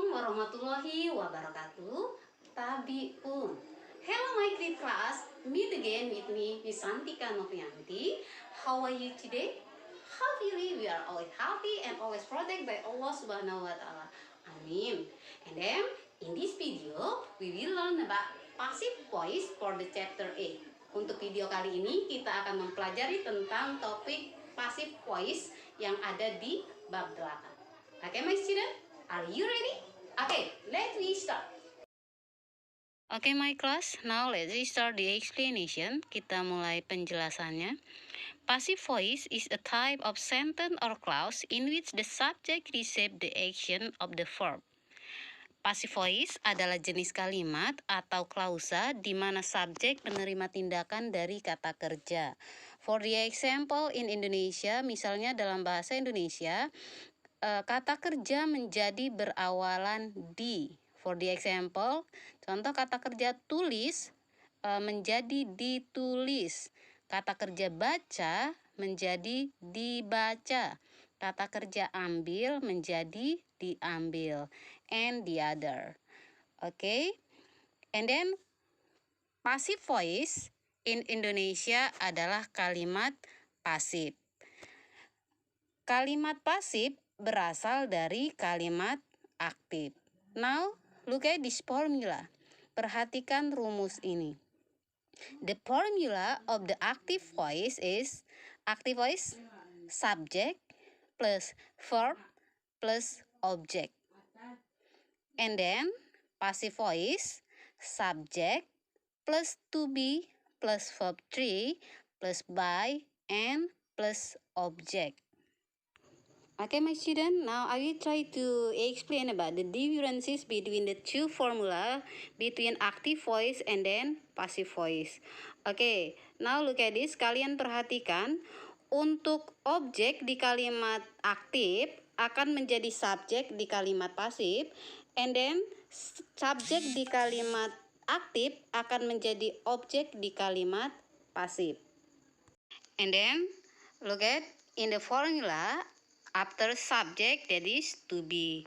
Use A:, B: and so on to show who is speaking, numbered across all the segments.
A: Assalamualaikum warahmatullahi wabarakatuh. Tabiun. Hello my great class. Meet again with me, Miss Santika Novianti. How are you today? Happily, we are always happy and always protected by Allah Subhanahu wa Ta'ala. Amin. And then in this video, we will learn about passive voice for the chapter 8. Untuk video kali ini kita akan mempelajari tentang topik passive voice yang ada di bab 8. Okay, my student? Are you ready? Okay, let me start. Okay, my class. Now let's start the explanation. Kita mulai penjelasannya. Passive voice is a type of sentence or clause in which the subject receives the action of the verb. Passive voice adalah jenis kalimat atau klausa di mana subjek menerima tindakan dari kata kerja. For the example in Indonesia, misalnya dalam bahasa Indonesia, kata kerja menjadi berawalan di. For the example, contoh kata kerja tulis menjadi ditulis. Kata kerja baca menjadi dibaca. Kata kerja ambil menjadi diambil. And the other. Okay. And then passive voice in Indonesia adalah kalimat pasif. Kalimat pasif berasal dari kalimat aktif. Now, look at this formula. Perhatikan rumus ini. The formula of the active voice is active voice subject plus verb plus object. And then passive voice subject plus to be plus verb 3 plus by and plus object. Okay, my student, now I will try to explain about the differences between the two formula between active voice and then passive voice. Okay, now look at this. Kalian perhatikan, untuk objek di kalimat aktif akan menjadi subjek di kalimat pasif, and then subjek di kalimat aktif akan menjadi objek di kalimat pasif. And then look at in the formula. After subject, that is to be.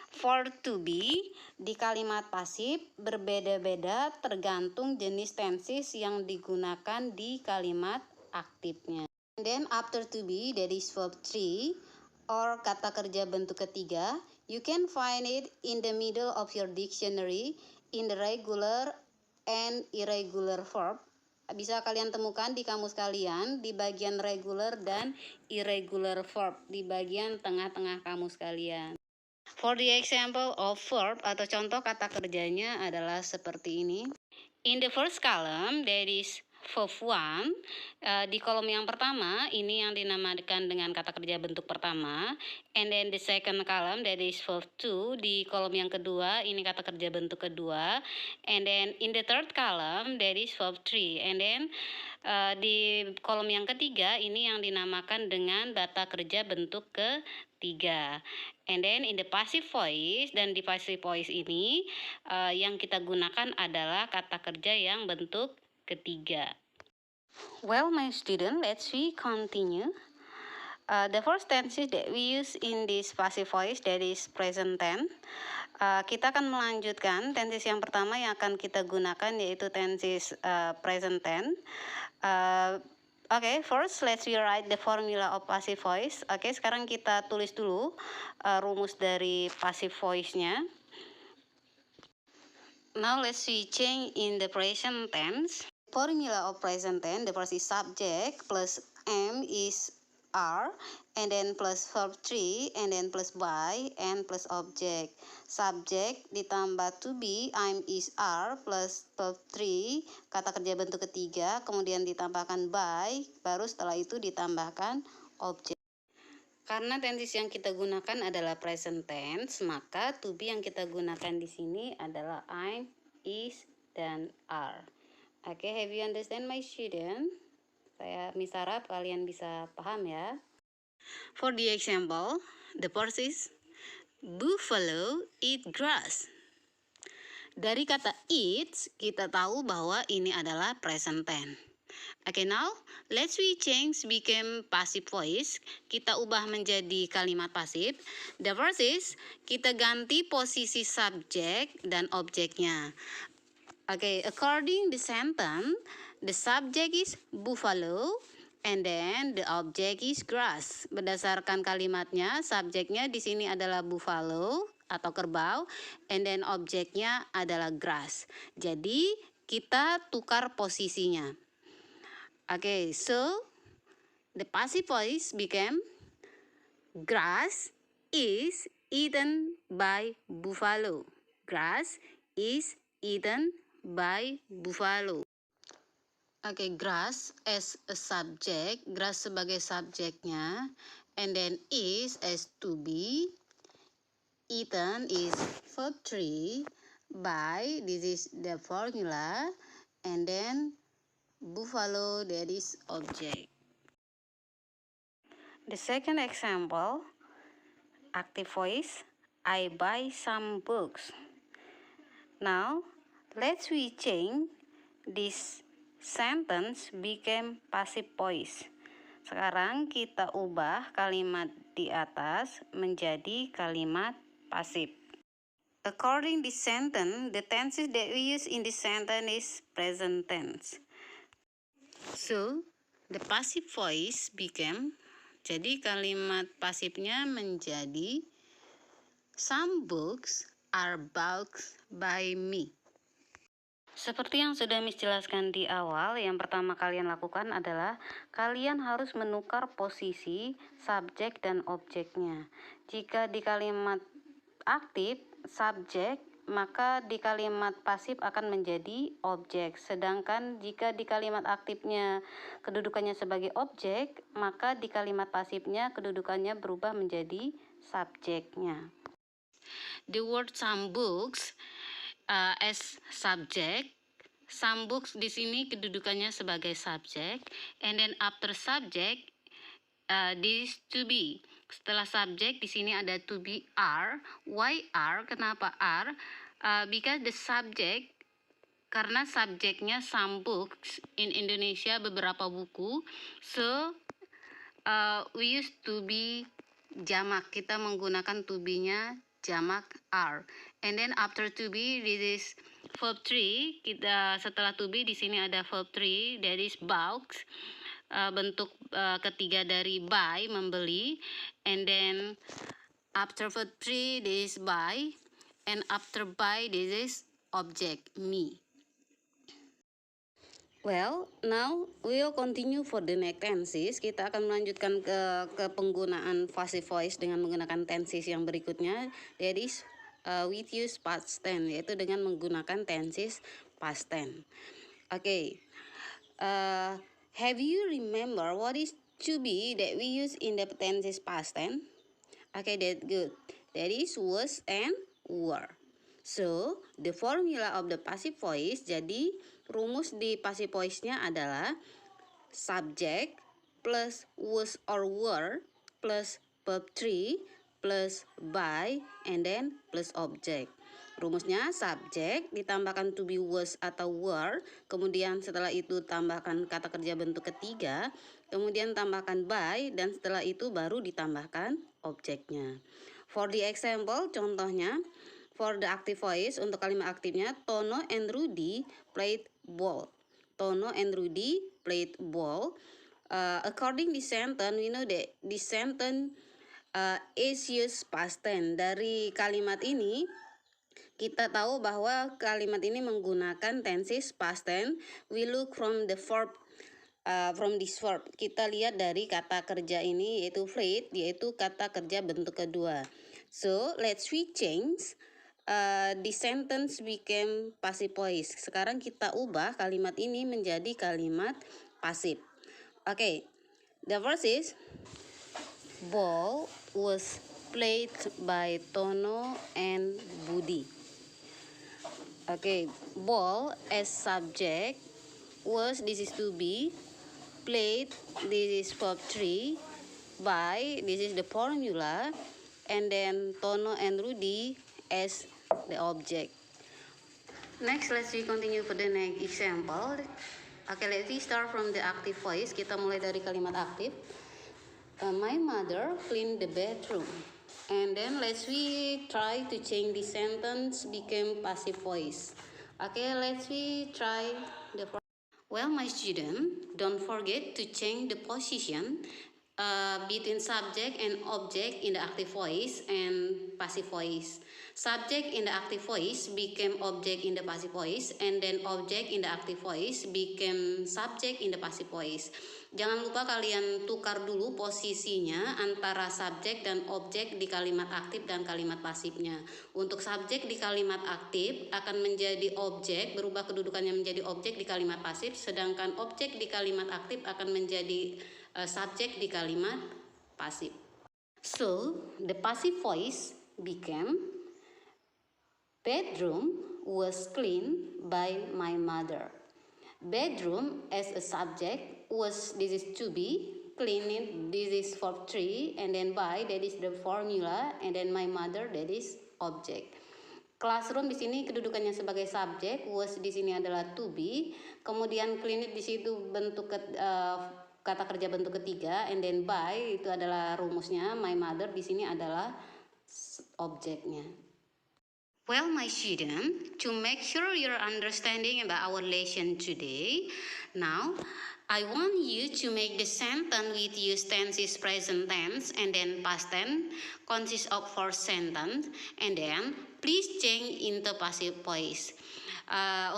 A: For to be, di kalimat pasif berbeda-beda tergantung jenis tenses yang digunakan di kalimat aktifnya. And then after to be, that is verb 3 or kata kerja bentuk ketiga, you can find it in the middle of your dictionary in the regular and irregular verb. Bisa kalian temukan di kamus kalian di bagian regular dan irregular verb di bagian tengah-tengah kamus kalian. For the example of verb atau contoh kata kerjanya adalah seperti ini. In the first column there is verb 1. Di kolom yang pertama ini yang dinamakan dengan kata kerja bentuk pertama, and then the second column that is verb 2. Di kolom yang kedua ini kata kerja bentuk kedua, and then in the third column that is verb 3, and then di kolom yang ketiga ini yang dinamakan dengan kata kerja bentuk ketiga. And then in the passive voice, dan di passive voice ini yang kita gunakan adalah kata kerja yang bentuk ketiga. Well, my student, let's continue. The first tenses that we use in this passive voice, that is present tense. Kita akan melanjutkan tenses yang pertama yang akan kita gunakan, yaitu tenses present tense. Okay, first let's rewrite the formula of passive voice. Okay, sekarang kita tulis dulu rumus dari passive voice-nya. Now let's change in the present tense. Formula of present tense, the first is subject plus am is are, and then plus verb 3, and then plus by, and plus object. Subject ditambah to be, I'm is are, plus verb 3, kata kerja bentuk ketiga, kemudian ditambahkan by, baru setelah itu ditambahkan object. Karena tenses yang kita gunakan adalah present tense, maka to be yang kita gunakan di sini adalah I'm, is, dan are. Okay, have you understand, my student? Saya harap kalian bisa paham ya. For the example, the first is buffalo eat grass. Dari kata eat, kita tahu bahwa ini adalah present tense. Okay, now let's we change become passive voice. Kita ubah menjadi kalimat pasif. The first is kita ganti posisi subjek dan objeknya. Okay, according the sentence, the subject is buffalo and then the object is grass. Berdasarkan kalimatnya, subjeknya di sini adalah buffalo atau kerbau, and then objeknya adalah grass. Jadi kita tukar posisinya. Okay, so the passive voice became grass is eaten by buffalo. Grass is eaten by buffalo. Okay, grass as a subject, grass sebagai subjeknya, and then is as to be, eaten is verb 3, by, this is the formula, and then buffalo, that is object. The second example, active voice, I buy some books. Now, let's we change this sentence became passive voice. Sekarang kita ubah kalimat di atas menjadi kalimat pasif. According this sentence, the tenses that we use in this sentence is present tense. So, the passive voice became, jadi kalimat pasifnya menjadi some books are bought by me. Seperti yang sudah Miss jelaskan di awal, yang pertama kalian lakukan adalah kalian harus menukar posisi subjek dan objeknya. Jika di kalimat aktif, subjek, maka di kalimat pasif akan menjadi objek. Sedangkan jika di kalimat aktifnya kedudukannya sebagai objek, maka di kalimat pasifnya kedudukannya berubah menjadi subjeknya. The word some books as subject. Some books di sini kedudukannya sebagai subjek, and then after subject this to be. Setelah subjek di sini ada to be are. Why are? Kenapa are? Because the subject, karena subjeknya some books in Indonesia, beberapa buku. So we use to be jamak. Kita menggunakan to be-nya jamak are. And then after to be, this is verb 3. Kita setelah to be di sini ada verb 3, that is bought. Bentuk ketiga dari buy, membeli, and then after verb 3 this is buy, and after buy this is object me. Well, now we will continue for the next tenses. Kita akan melanjutkan ke penggunaan passive voice dengan menggunakan tenses yang berikutnya, that is with use past tense, yaitu dengan menggunakan tenses past tense. Okay. Have you remember what is to be that we use in the tenses past tense? Okay, that's good. That is was and were. So, the formula of the passive voice, jadi rumus di passive voice-nya adalah subject plus was or were plus verb 3 plus by and then plus object. Rumusnya subjek ditambahkan to be was atau were, kemudian setelah itu tambahkan kata kerja bentuk ketiga, kemudian tambahkan by, dan setelah itu baru ditambahkan objeknya. For the example, contohnya, for the active voice, untuk kalimat aktifnya, Tono and Rudy played ball. Tono and Rudy played ball. According this sentence, we know that this sentence is used past tense. Dari kalimat ini, kita tahu bahwa kalimat ini menggunakan tenses past tense. We look from the verb, from this verb. Kita lihat dari kata kerja ini, yaitu played, yaitu kata kerja bentuk kedua. So, let's we change. The sentence became passive voice. Sekarang kita ubah kalimat ini menjadi kalimat pasif. Okay, the first is ball was played by Tono and Budi. Okay, ball as subject, was, this is to be, played, this is verb 3, by, this is the formula, and then Tono and Rudy as the object. Next, let's continue for the next example. Okay, let's start from the active voice. Kita mulai dari kalimat aktif. My mother cleaned the bedroom. And then let's we try to change the sentence become passive voice. Okay, let's we try the. Well, my student, don't forget to change the position between subject and object in the active voice and passive voice. Subject in the active voice became object in the passive voice, and then object in the active voice became subject in the passive voice. Jangan lupa kalian tukar dulu posisinya antara subjek dan objek di kalimat aktif dan kalimat pasifnya. Untuk subjek di kalimat aktif akan menjadi objek, berubah kedudukannya menjadi objek di kalimat pasif, sedangkan objek di kalimat aktif akan menjadi subjek di kalimat pasif. So, the passive voice became bedroom was cleaned by my mother. Bedroom as a subject was, this is to be, cleaned, this is verb 3, and then by, that is the formula, and then my mother, that is object. Classroom di sini kedudukannya sebagai subjek, was di sini adalah to be, kemudian cleaned di situ bentuk kata kerja bentuk ketiga, and then by itu adalah rumusnya, my mother di sini adalah objeknya. Well, my student, to make sure you're understanding about our lesson today, now I want you to make the sentence with use tenses present tense and then past tense consists of 4 sentences, and then please change into passive voice.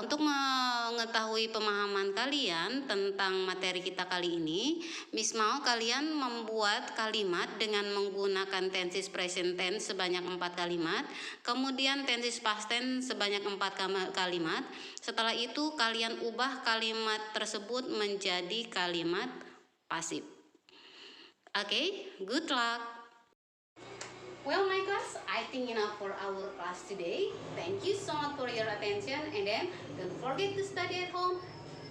A: Untuk mengetahui pemahaman kalian tentang materi kita kali ini, Miss mau kalian membuat kalimat dengan menggunakan tenses present tense sebanyak 4 kalimat, kemudian tenses past tense sebanyak 4 kalimat. Setelah itu kalian ubah kalimat tersebut menjadi kalimat pasif. Okay, good luck. Well, my class, I think enough for our class today. Thank you so much for your attention, and then don't forget to study at home,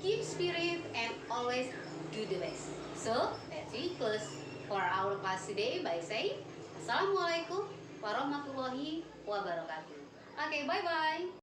A: keep spirit, and always do the best. So, let's close for our class today by saying Assalamualaikum warahmatullahi wabarakatuh. Okay, bye-bye.